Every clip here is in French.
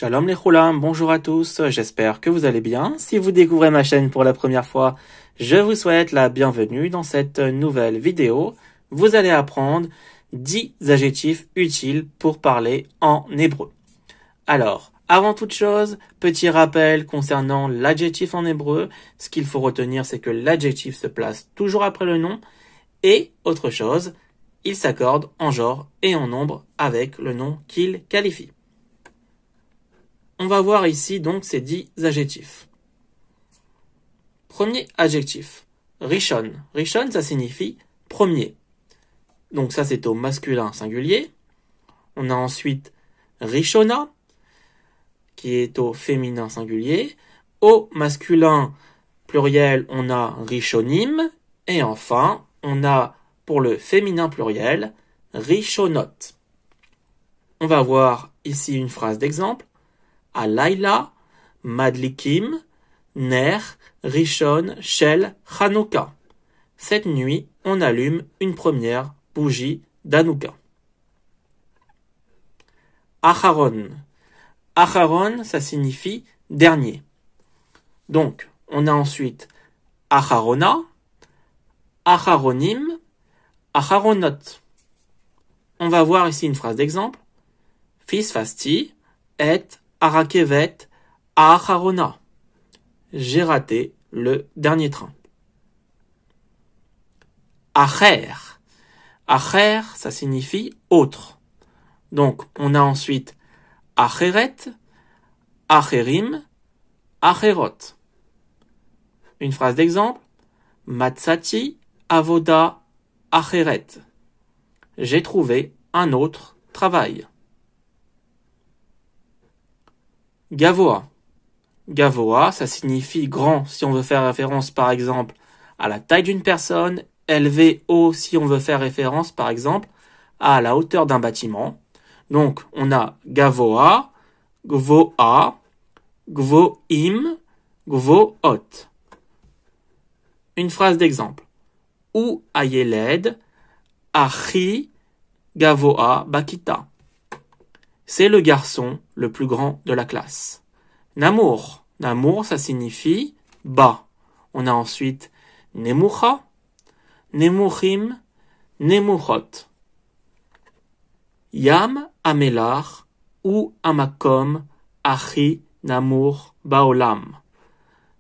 Shalom les choulam, bonjour à tous, j'espère que vous allez bien. Si vous découvrez ma chaîne pour la première fois, je vous souhaite la bienvenue dans cette nouvelle vidéo. Vous allez apprendre 10 adjectifs utiles pour parler en hébreu. Alors, avant toute chose, petit rappel concernant l'adjectif en hébreu. Ce qu'il faut retenir, c'est que l'adjectif se place toujours après le nom. Et autre chose, il s'accorde en genre et en nombre avec le nom qu'il qualifie. On va voir ici donc ces 10 adjectifs. Premier adjectif, rishon. Rishon, ça signifie premier. Donc ça, c'est au masculin singulier. On a ensuite rishona, qui est au féminin singulier. Au masculin pluriel, on a rishonim. Et enfin, on a pour le féminin pluriel, rishonot. On va voir ici une phrase d'exemple. Alayla, madlikim, ner, rishon, shel, chanouka. Cette nuit, on allume une première bougie d'Hanouka. Acharon. Acharon, ça signifie dernier. Donc, on a ensuite acharona, acharonim, acharonot. On va voir ici une phrase d'exemple. Fisfasti et arakevet acharona. J'ai raté le dernier train. Acher. Acher, ça signifie autre. Donc, on a ensuite acheret, acherim, acherot. Une phrase d'exemple. Matsati avoda acheret. J'ai trouvé un autre travail. Gavoa. Gavoa, ça signifie grand si on veut faire référence par exemple à la taille d'une personne, élevé, haut si on veut faire référence par exemple à la hauteur d'un bâtiment. Donc on a gavoa, gvoa, gvoim, gvoot. Une phrase d'exemple. Ou ayeled, achi, gavoa, bakita. C'est le garçon le plus grand de la classe. Namour. Namour, ça signifie bas. On a ensuite nemucha, nemuchim, nemuchot. Yam amelach ou amakom achi namour baolam.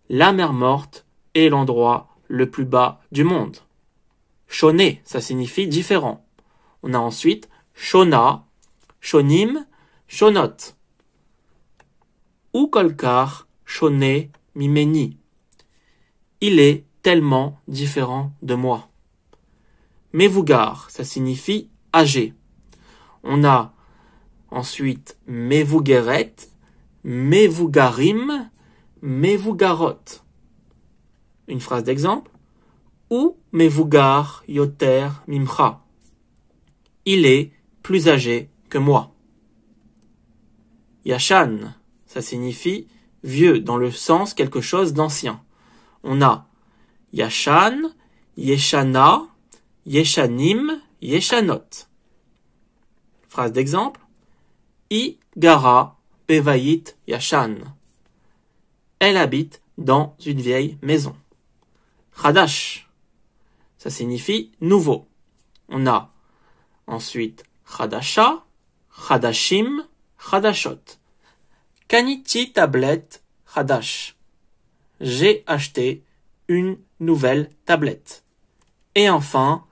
La mer morte est l'endroit le plus bas du monde. Shoné, ça signifie différent. On a ensuite shona, shonim, shonot. Ou kolkar, shoné, mimeni. Il est tellement différent de moi. Mevougar, ça signifie âgé. On a ensuite mevougeret, mevougarim, mevougarot. Une phrase d'exemple. Ou mevougar yoter mimcha. Il est plus âgé que moi. Yashan, ça signifie vieux dans le sens quelque chose d'ancien. On a Yashan, Yeshana, Yeshanim, Yeshanot. Phrase d'exemple. I gara bevayit Yashan. Elle habite dans une vieille maison. Chadash, ça signifie nouveau. On a ensuite Chadasha, Chadashim, Chadashot. Kaniti tablette Chadash. J'ai acheté une nouvelle tablette. Et enfin,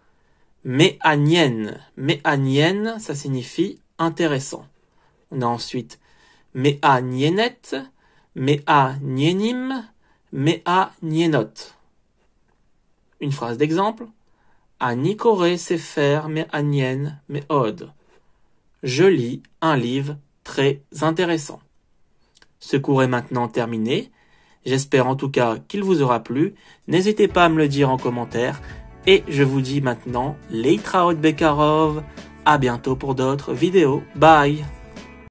Me'anien. Me'anien, ça signifie intéressant. On a ensuite Me'anienet, Me'anienim, Me'anienot. Une phrase d'exemple. Anikore sefer me'anien me'od. Je lis un livre très intéressant. Ce cours est maintenant terminé. J'espère en tout cas qu'il vous aura plu. N'hésitez pas à me le dire en commentaire. Et je vous dis maintenant, Leitraot Bekarov. À bientôt pour d'autres vidéos. Bye!